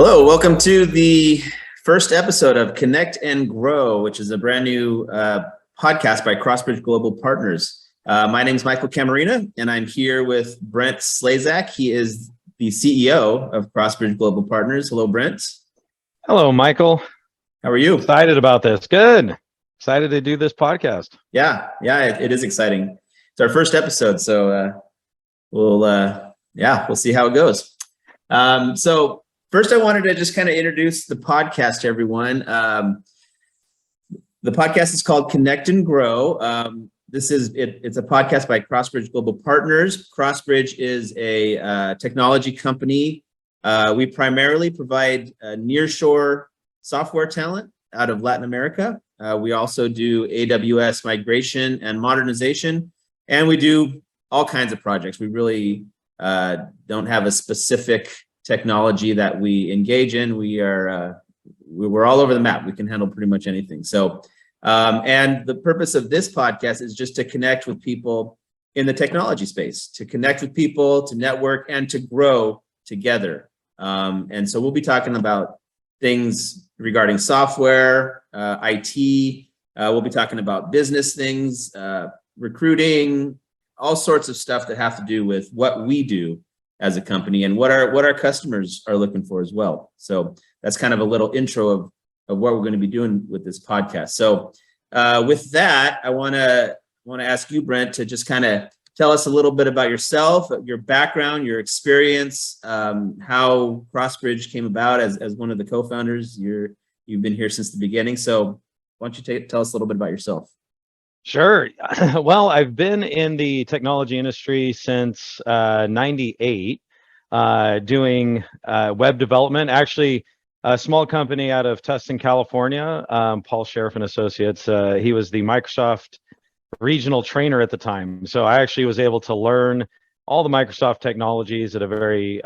Hello, welcome to the first episode of Connect and Grow, which is a brand new podcast by Crossbridge Global Partners. My name is Michael Camarina, and I'm here with Brent Slezak. He is the CEO of Crossbridge Global Partners. Hello, Brent. Hello, Michael. How are you? Excited about this. Good. Excited to do this podcast. Yeah, it is exciting. It's our first episode, so we'll see how it goes. So first, I wanted to just kind of introduce the podcast to everyone. The podcast is called Connect and Grow. It's a podcast by Crossbridge Global Partners. Crossbridge is a technology company. We primarily provide nearshore software talent out of Latin America. We also do AWS migration and modernization, and we do all kinds of projects. We really don't have a specific technology that we engage in. We're all over the map. We can handle pretty much anything. So, and the purpose of this podcast is just to connect with people in the technology space, to connect with people, to network, and to grow together. And so we'll be talking about things regarding software, IT. We'll be talking about business things, recruiting, all sorts of stuff that have to do with what we do as a company and what our customers are looking for as well. So that's kind of a little intro of what we're going to be doing with this podcast. So with that, I want to ask you, Brent, to just kind of tell us a little bit about yourself, your background, your experience, how Crossbridge came about as one of the co-founders. You've been here since the beginning. So why don't you tell us a little bit about yourself? Sure. Well, I've been in the technology industry since 98, doing web development. Actually, a small company out of Tustin, California, Paul Sheriff and Associates. He was the Microsoft regional trainer at the time. So I actually was able to learn all the Microsoft technologies at a very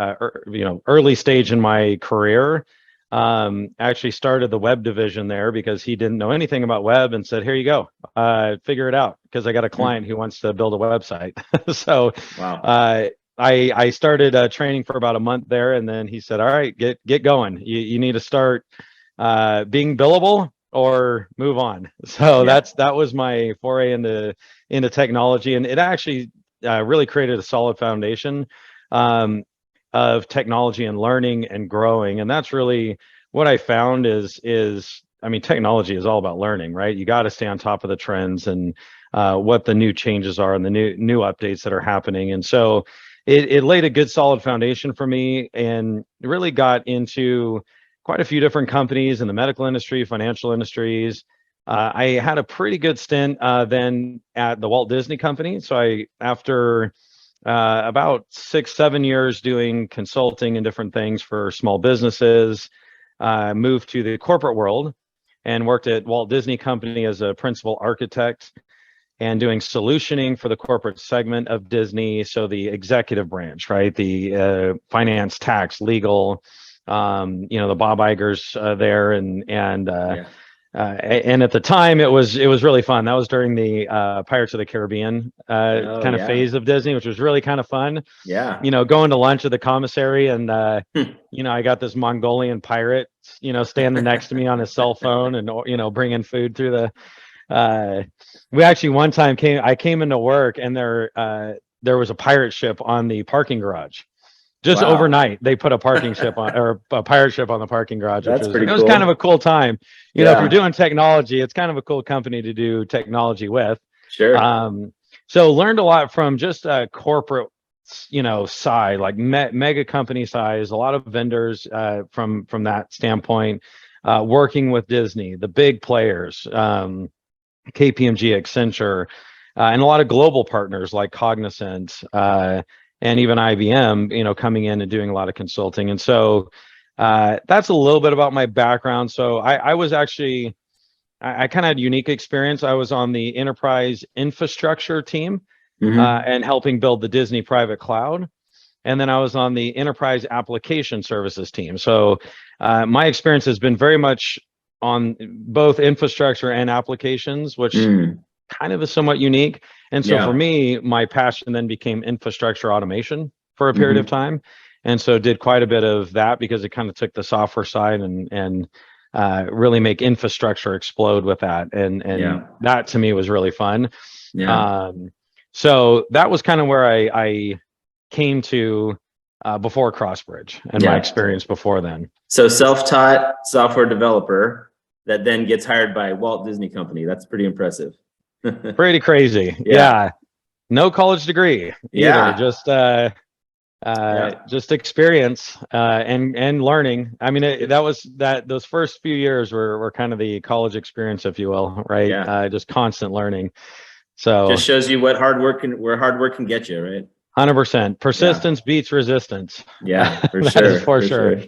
early stage in my career. Actually started the web division there because he didn't know anything about web and said, here you go, figure it out, because I got a client who wants to build a website. So wow. I started training for about a month there, and then he said, all right, get going. You need to start being billable or move on. So that was my foray into technology, and it actually really created a solid foundation of technology and learning and growing. And that's really what I found is technology is all about learning, right? You got to stay on top of the trends and what the new changes are and the new updates that are happening. And so it laid a good solid foundation for me, and really got into quite a few different companies in the medical industry, financial industries. I had a pretty good stint then at the Walt Disney Company. So after about 6-7 years doing consulting and different things for small businesses, moved to the corporate world and worked at Walt Disney Company as a principal architect and doing solutioning for the corporate segment of Disney. So the executive branch, right? The finance, tax, legal, the Bob Igers there, and at the time it was really fun. That was during the Pirates of the Caribbean phase of Disney, which was really kind of fun. Yeah. Going to lunch at the commissary, and I got this Mongolian pirate, standing next to me on his cell phone, and bringing food through the. We actually one time I came into work, and there was a pirate ship on the parking garage. Just overnight, they put a parking ship on, or a pirate ship on the parking garage. It was kind of a cool time. If you're doing technology, it's kind of a cool company to do technology with. Sure. So learned a lot from just a corporate, side, like mega company size, a lot of vendors from that standpoint, working with Disney, the big players, KPMG, Accenture, and a lot of global partners like Cognizant, and even IBM, coming in and doing a lot of consulting. And so that's a little bit about my background. So I was actually, I kind of had a unique experience. I was on the enterprise infrastructure team and helping build the Disney private cloud. And then I was on the enterprise application services team. So my experience has been very much on both infrastructure and applications, which kind of is somewhat unique. And so for me, my passion then became infrastructure automation for a period of time. And so did quite a bit of that because it kind of took the software side and really make infrastructure explode with that. And that to me was really fun. Yeah. So that was kind of where I came to before Crossbridge and my experience before then. So self-taught software developer that then gets hired by Walt Disney Company. That's pretty impressive. Pretty crazy. Yeah. No college degree either. Just experience and learning. I mean, those first few years were kind of the college experience, if you will, right? Just constant learning. So just shows you where hard work can get you, right? 100%. Persistence beats resistance. Yeah, for That is for sure.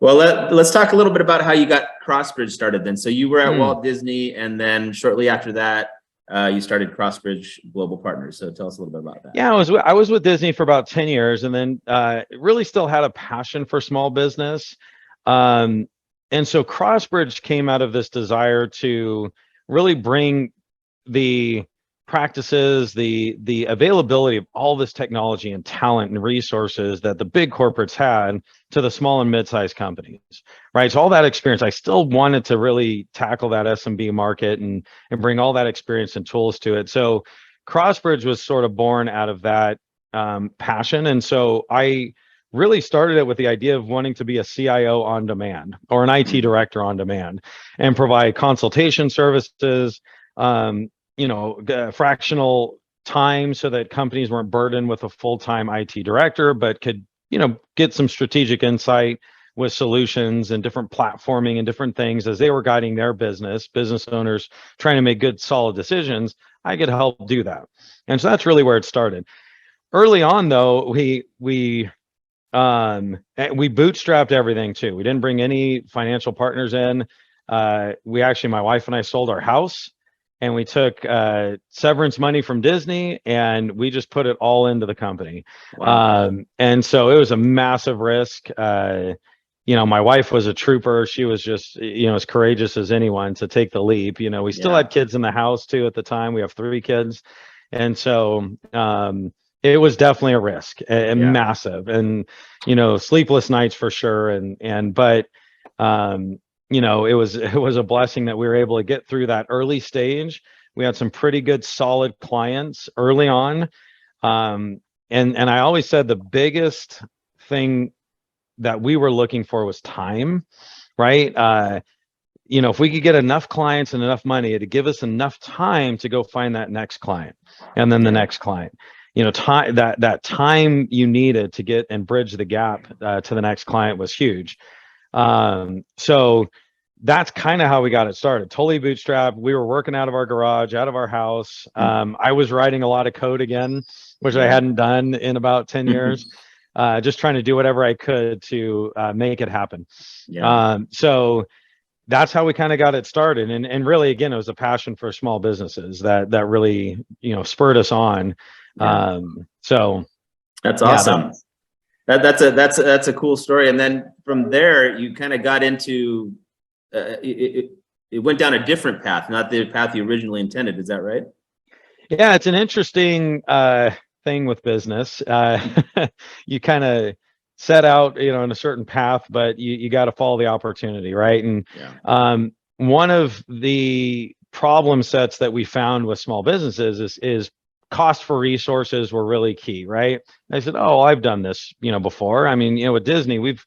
Well, let's talk a little bit about how you got Crossbridge started then. So you were at Walt Disney, and then shortly after that, you started Crossbridge Global Partners. So tell us a little bit about that. Yeah, I was with Disney for about 10 years, and then really still had a passion for small business. And so Crossbridge came out of this desire to really bring the practices, the availability of all this technology and talent and resources that the big corporates had to the small and mid-sized companies, right? So all that experience, I still wanted to really tackle that SMB market and bring all that experience and tools to it. So Crossbridge was sort of born out of that passion. And so I really started it with the idea of wanting to be a CIO on demand or an IT director on demand and provide consultation services, fractional time so that companies weren't burdened with a full-time IT director, but could, get some strategic insight with solutions and different platforming and different things as they were guiding their business owners trying to make good, solid decisions. I could help do that. And so that's really where it started. Early on, though, we bootstrapped everything too. We didn't bring any financial partners in. My wife and I sold our house, and we took severance money from Disney, and we just put it all into the company. Wow. And so it was a massive risk. My wife was a trooper. She was just, as courageous as anyone to take the leap. We still had kids in the house too at the time. We have 3 kids. And so it was definitely a risk, and massive, and, sleepless nights for sure. But it was a blessing that we were able to get through that early stage. We had some pretty good, solid clients early on. And I always said the biggest thing that we were looking for was time, right? If we could get enough clients and enough money, it'd give us enough time to go find that next client and then the next client. Time, that time you needed to get and bridge the gap to the next client was huge. So that's kind of how we got it started. Totally bootstrapped. We were working out of our garage, out of our house. I was writing a lot of code again, which I hadn't done in about 10 years, just trying to do whatever I could to make it happen. So that's how we kind of got it started. And really, again, it was a passion for small businesses that really, spurred us on. So that's awesome. That's a cool story. And then from there, you kind of got into it went down a different path, not the path you originally intended. Is that right? Yeah, it's an interesting thing with business. You kind of set out, in a certain path, but you got to follow the opportunity, right? And one of the problem sets that we found with small businesses is cost for resources were really key, right? I said, oh, I've done this, before. I mean, with Disney, we've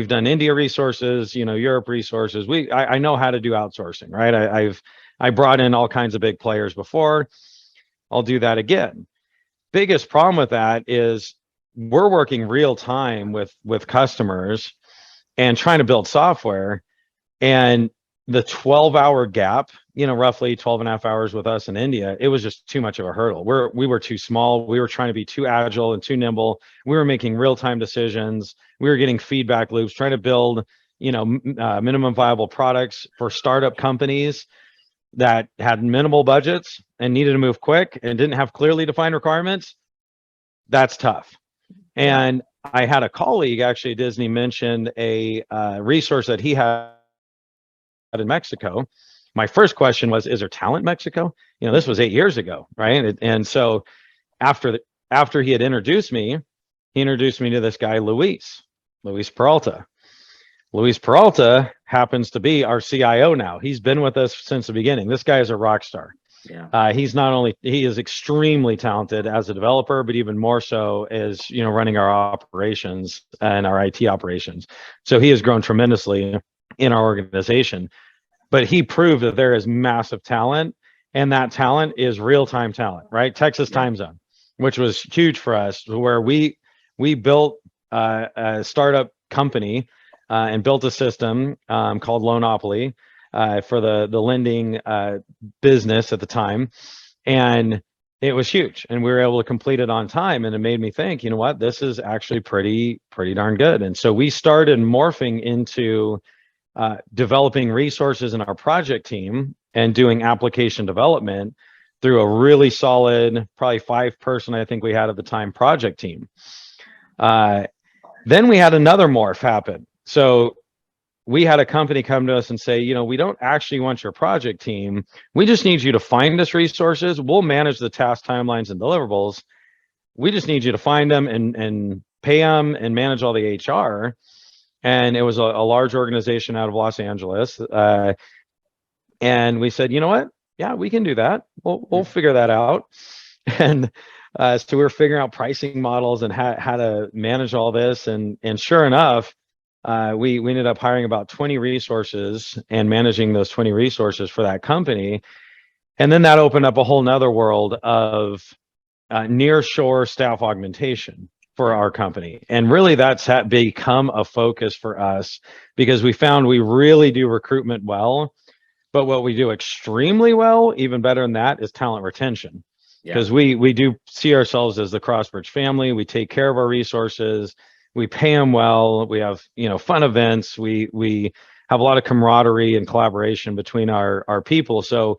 done India resources, Europe resources. I know how to do outsourcing, right? I brought in all kinds of big players before. I'll do that again. Biggest problem with that is we're working real time with customers and trying to build software, and the 12-hour gap, roughly 12 and a half hours with us in India, it was just too much of a hurdle. We were too small. We were trying to be too agile and too nimble. We were making real-time decisions. We were getting feedback loops, trying to build, minimum viable products for startup companies that had minimal budgets and needed to move quick and didn't have clearly defined requirements. That's tough. And I had a colleague, actually, Disney mentioned a resource that he had in Mexico. My first question was, is there talent in Mexico? This was 8 years ago, right? And so after he had introduced me, he introduced me to this guy, Luis. Luis Peralta. Luis Peralta happens to be our CIO now. He's been with us since the beginning. This guy is a rock star. Yeah. He is extremely talented as a developer, but even more so as, running our operations and our IT operations. So he has grown tremendously in our organization, but he proved that there is massive talent, and that talent is real-time talent, right? Texas time zone, which was huge for us, where we built a startup company and built a system called Loanopoly for the lending business at the time, and it was huge, and we were able to complete it on time, and it made me think, you know what, this is actually pretty darn good. And so we started morphing into developing resources in our project team and doing application development through a really solid, probably 5-person, I think we had at the time, project team. Then we had another morph happen. So we had a company come to us and say, we don't actually want your project team. We just need you to find us resources. We'll manage the task timelines and deliverables. We just need you to find them and pay them and manage all the HR. And it was a large organization out of Los Angeles. And we said, you know what? Yeah, we can do that. We'll figure that out. And so we were figuring out pricing models and how to manage all this. And sure enough, we ended up hiring about 20 resources and managing those 20 resources for that company. And then that opened up a whole nother world of nearshore staff augmentation for our company. And really that's become a focus for us, because we found we really do recruitment well, but what we do extremely well, even better than that, is talent retention. Because we do see ourselves as the Crossbridge family. We take care of our resources. We pay them well. We have, fun events. We have a lot of camaraderie and collaboration between our people. So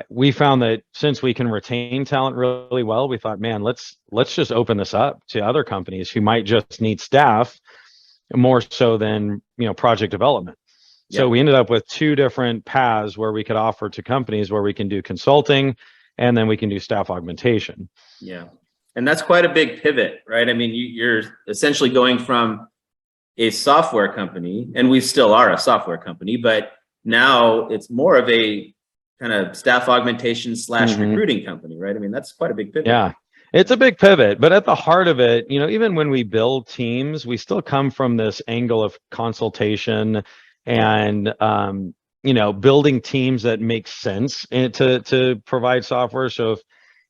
we found that since we can retain talent really well, we thought, man, let's just open this up to other companies who might just need staff more so than, project development. So we ended up with 2 different paths where we could offer to companies where we can do consulting and then we can do staff augmentation. Yeah. And that's quite a big pivot, right? I mean, you're essentially going from a software company, and we still are a software company, but now it's more of a kind of staff augmentation / recruiting company, right? I mean, that's quite a big pivot. Yeah, it's a big pivot, but at the heart of it, even when we build teams, we still come from this angle of consultation and, building teams that make sense to provide software. So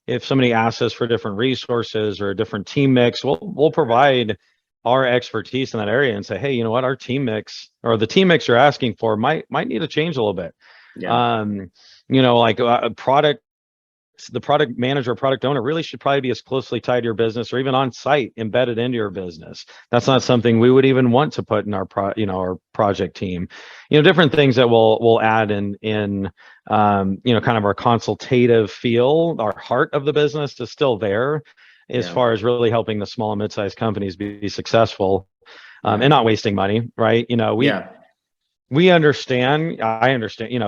if somebody asks us for different resources or a different team mix, we'll provide our expertise in that area and say, hey, you know what, our team mix or the team mix you're asking for might need to change a little bit. Like the product manager, product owner really should probably be as closely tied to your business or even on site, embedded into your business. That's not something we would even want to put in our our project team. Different things that we'll add in kind of our consultative feel. Our heart of the business is still there as far as really helping the small and mid-sized companies be successful and not wasting money, right? I understand,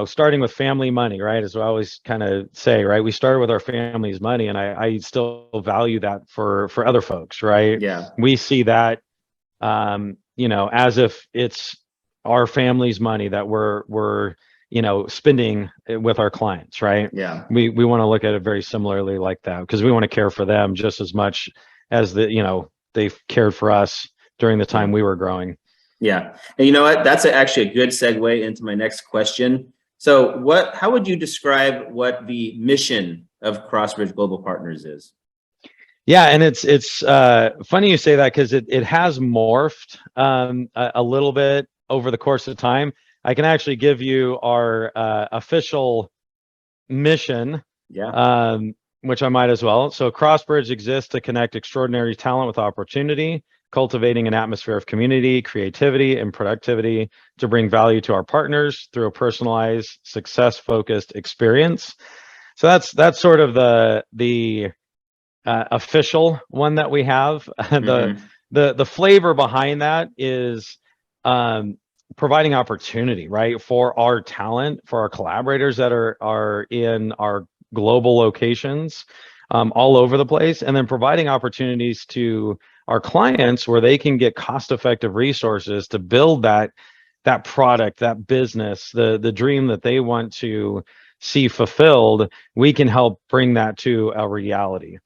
starting with family money, right? As I always kind of say, right? We started with our family's money, and I still value that for other folks, right? Yeah. We see that, as if it's our family's money that we're spending with our clients, right? Yeah. We want to look at it very similarly like that, because we want to care for them just as much as they've cared for us during the time we were growing. Yeah. And you know what? That's actually a good segue into my next question. So how would you describe what the mission of Crossbridge Global Partners is? Yeah, and it's funny you say that, because it has morphed a little bit over the course of time. I can actually give you our official mission, which I might as well. So Crossbridge exists to connect extraordinary talent with opportunity, cultivating an atmosphere of community, creativity, and productivity to bring value to our partners through a personalized, success-focused experience. So that's sort of the official one that we have. The flavor behind that is providing opportunity, right, for our talent, for our collaborators that are in our global locations all over the place, and then providing opportunities to our clients where they can get cost-effective resources to build that product, that business, the dream that they want to see fulfilled. We can help bring that to a reality,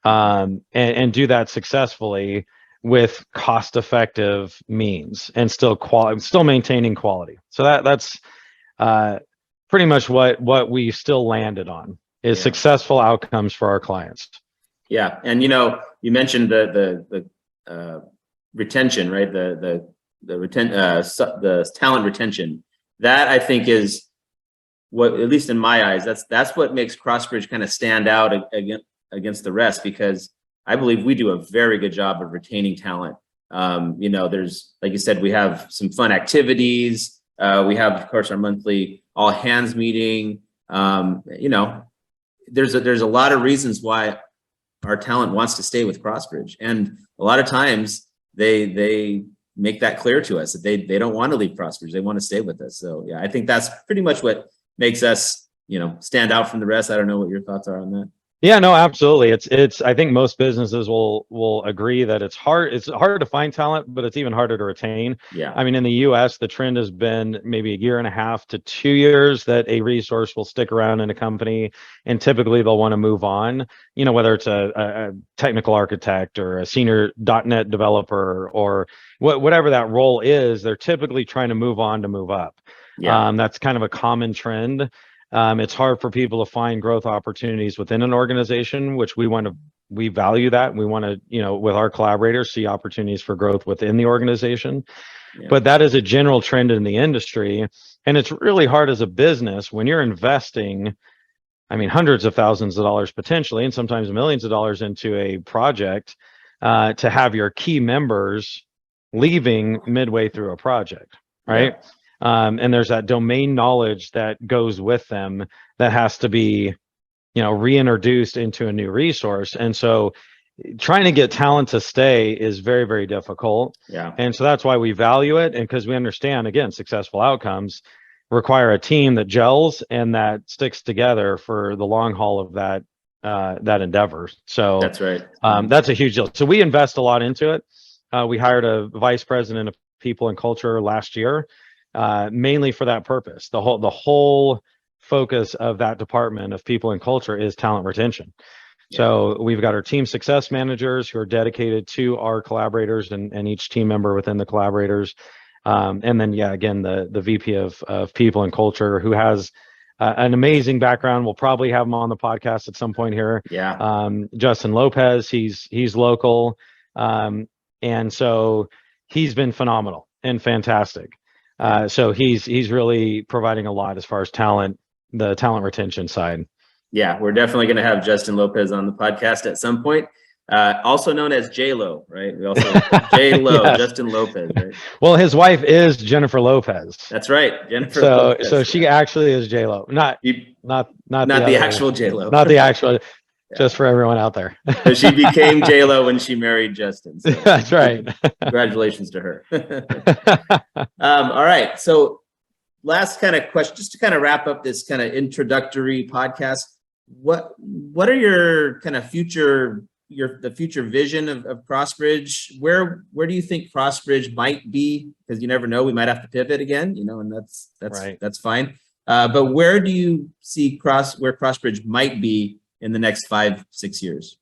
and do that successfully with cost-effective means and still maintaining quality. So that's pretty much what we still landed on is successful outcomes for our clients. Yeah, and you mentioned the retention, right? The talent retention. That I think is what, at least in my eyes, that's what makes Crossbridge kind of stand out against the rest, because I believe we do a very good job of retaining talent. There's, like you said, we have some fun activities. We have, of course, our monthly all hands meeting. There's a lot of reasons why our talent wants to stay with Crossbridge, and a lot of times they make that clear to us that they don't want to leave Crossbridge. They want to stay with us. So yeah, I think that's pretty much what makes us, stand out from the rest. I don't know what your thoughts are on that. Yeah, no, absolutely. It's I think most businesses will agree that it's hard to find talent, but it's even harder to retain. Yeah. I mean, in the US, the trend has been maybe a year and a half to 2 years that a resource will stick around in a company, and typically they'll want to move on, whether it's a technical architect or a senior .NET developer or whatever that role is, they're typically trying to move on to move up. Yeah. That's kind of a common trend. It's hard for people to find growth opportunities within an organization, which we value that. We want to, with our collaborators, see opportunities for growth within the organization. Yeah. But that is a general trend in the industry. And it's really hard as a business when you're investing, hundreds of thousands of dollars potentially, and sometimes millions of dollars into a project, to have your key members leaving midway through a project, right? Yeah. And there's that domain knowledge that goes with them that has to be, reintroduced into a new resource. And so trying to get talent to stay is very, very difficult. Yeah. And so that's why we value it. And because we understand, again, successful outcomes require a team that gels and that sticks together for the long haul of that endeavor. So that's right. That's a huge deal. So we invest a lot into it. We hired a vice president of people and culture last year. Mainly for that purpose. The whole focus of that department of people and culture is talent retention. Yeah. So we've got our team success managers who are dedicated to our collaborators and each team member within the collaborators. And then, again, the VP of people and culture who has an amazing background. We'll probably have him on the podcast at some point here. Yeah. Justin Lopez, he's local. And so he's been phenomenal and fantastic. So he's really providing a lot as far as the talent retention side. Yeah, we're definitely going to have Justin Lopez on the podcast at some point. Also known as J-Lo, right? We also J-Lo, yes. Justin Lopez, right? Well, his wife is Jennifer Lopez. That's right, Jennifer Lopez. So she actually is J-Lo, not the actual J-Lo, not the actual. Yeah. Just for everyone out there. So she became J-Lo when she married Justin. So that's right. Congratulations to her. All right. So last kind of question, just to kind of wrap up this kind of introductory podcast. What are your kind of future vision of Crossbridge? Where do you think Crossbridge might be? Because you never know, we might have to pivot again, and that's right. That's fine. But where do you see where Crossbridge might be in the next 5-6 years?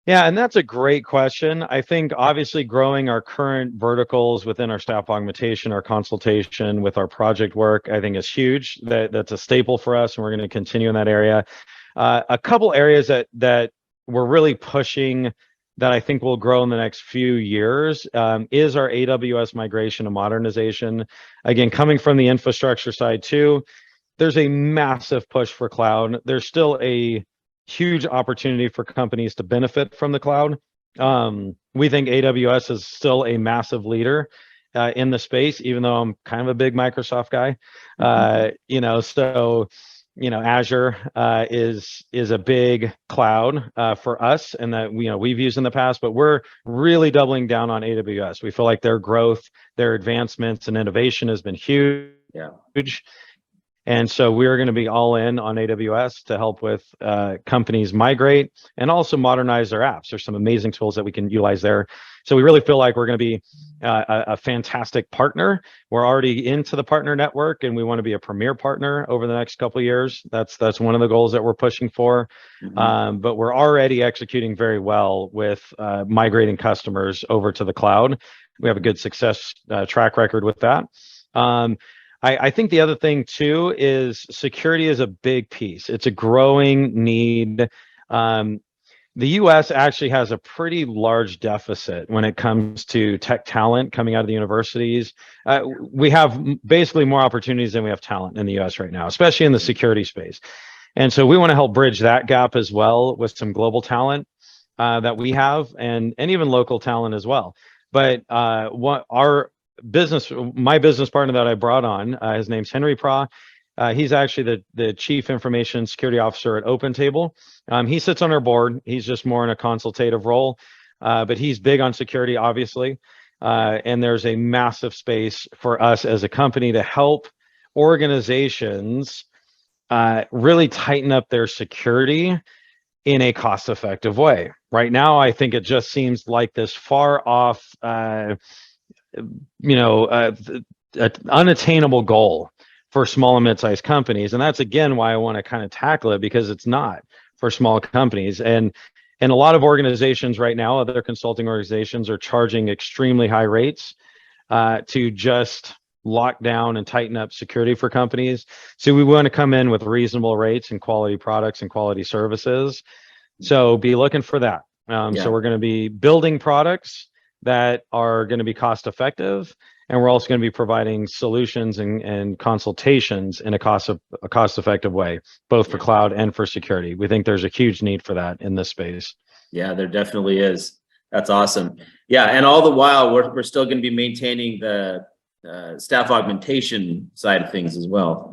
Yeah, and that's a great question. I think obviously growing our current verticals within our staff augmentation, our consultation with our project work, I think is huge. That's a staple for us, and we're going to continue in that area. A couple areas that we're really pushing that I think will grow in the next few years is our AWS migration and modernization. Again, coming from the infrastructure side too, there's a massive push for cloud. There's still a huge opportunity for companies to benefit from the cloud. We think AWS is still a massive leader in the space, even though I'm kind of a big Microsoft guy. Azure is a big cloud for us, and that we've used in the past, but we're really doubling down on AWS. We feel like their growth, their advancements and innovation has been huge. Yeah. And so we're going to be all in on AWS to help with companies migrate and also modernize their apps. There's some amazing tools that we can utilize there. So we really feel like we're going to be a fantastic partner. We're already into the partner network, and we want to be a premier partner over the next couple of years. That's one of the goals that we're pushing for. But we're already executing very well with migrating customers over to the cloud. We have a good success track record with that. I think the other thing too is security is a big piece. It's a growing need. The US actually has a pretty large deficit when it comes to tech talent coming out of the universities. We have basically more opportunities than we have talent in the US right now, especially in the security space. And so we want to help bridge that gap as well with some global talent that we have, and even local talent as well. But what my business partner that I brought on, his name's Henry Pra. He's actually the Chief Information Security Officer at OpenTable. He sits on our board. He's just more in a consultative role, but he's big on security, obviously. And there's a massive space for us as a company to help organizations really tighten up their security in a cost-effective way. Right now, I think it just seems like this far off, unattainable goal for small and mid-sized companies. And that's, again, why I want to kind of tackle it, because it's not for small companies. And a lot of organizations right now, other consulting organizations, are charging extremely high rates to just lock down and tighten up security for companies. So we want to come in with reasonable rates and quality products and quality services. So be looking for that. So we're going to be building products that are going to be cost effective, and we're also going to be providing solutions and consultations in a cost effective way, both for cloud and for security. We think there's a huge need for that in this space. Yeah, there definitely is. That's awesome. Yeah, and all the while we're still going to be maintaining the staff augmentation side of things as well.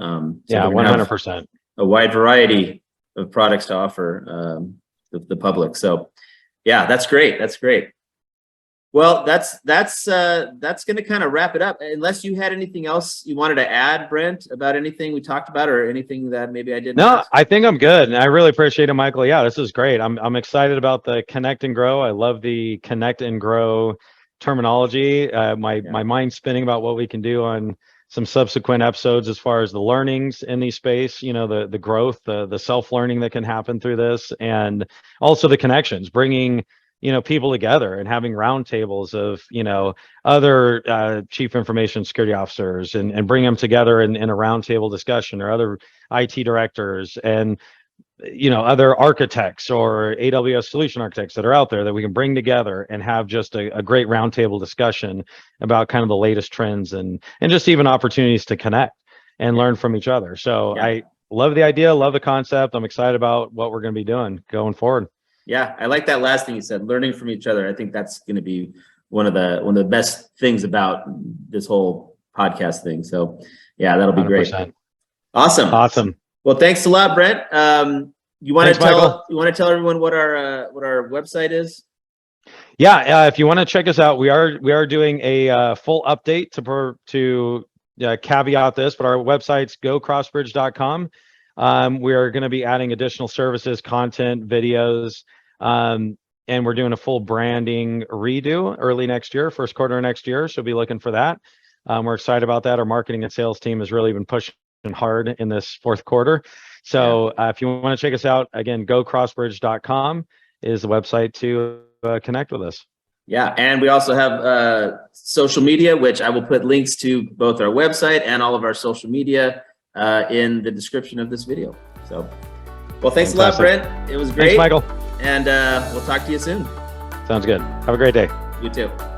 So 100%. A wide variety of products to offer the public. So yeah, that's great. That's great. Well, that's going to kind of wrap it up. Unless you had anything else you wanted to add, Brent, about anything we talked about, or anything that maybe I didn't. No, I think I'm good, and I really appreciate it, Michael. Yeah, this is great. I'm excited about the connect and grow. I love the connect and grow terminology. My mind's spinning about what we can do on some subsequent episodes as far as the learnings in these space. The growth, the self-learning that can happen through this, and also the connections, bringing people together and having roundtables of, other chief information security officers and bring them together in a roundtable discussion, or other IT directors and, other architects or AWS solution architects that are out there that we can bring together and have just a great roundtable discussion about kind of the latest trends and just even opportunities to connect and learn from each other. So I love the idea, love the concept. I'm excited about what we're going to be doing going forward. Yeah, I like that last thing you said, learning from each other. I think that's going to be one of the best things about this whole podcast thing. So yeah, that'll be 100%. Great. Awesome. Well, thanks a lot, Brent. You want to tell everyone what our website is? Yeah, if you want to check us out, we are doing a full update to caveat this, but our website's gocrossbridge.com. We are going to be adding additional services, content, videos, and we're doing a full branding redo early next year, first quarter of next year. So be looking for that. We're excited about that. Our marketing and sales team has really been pushing hard in this fourth quarter. So if you want to check us out, again, gocrossbridge.com is the website to connect with us. Yeah, and we also have social media, which I will put links to both our website and all of our social media in the description of this video. So, well, thanks a lot, Brent. It was great. Thanks, Michael. And we'll talk to you soon. Sounds good. Have a great day. You too.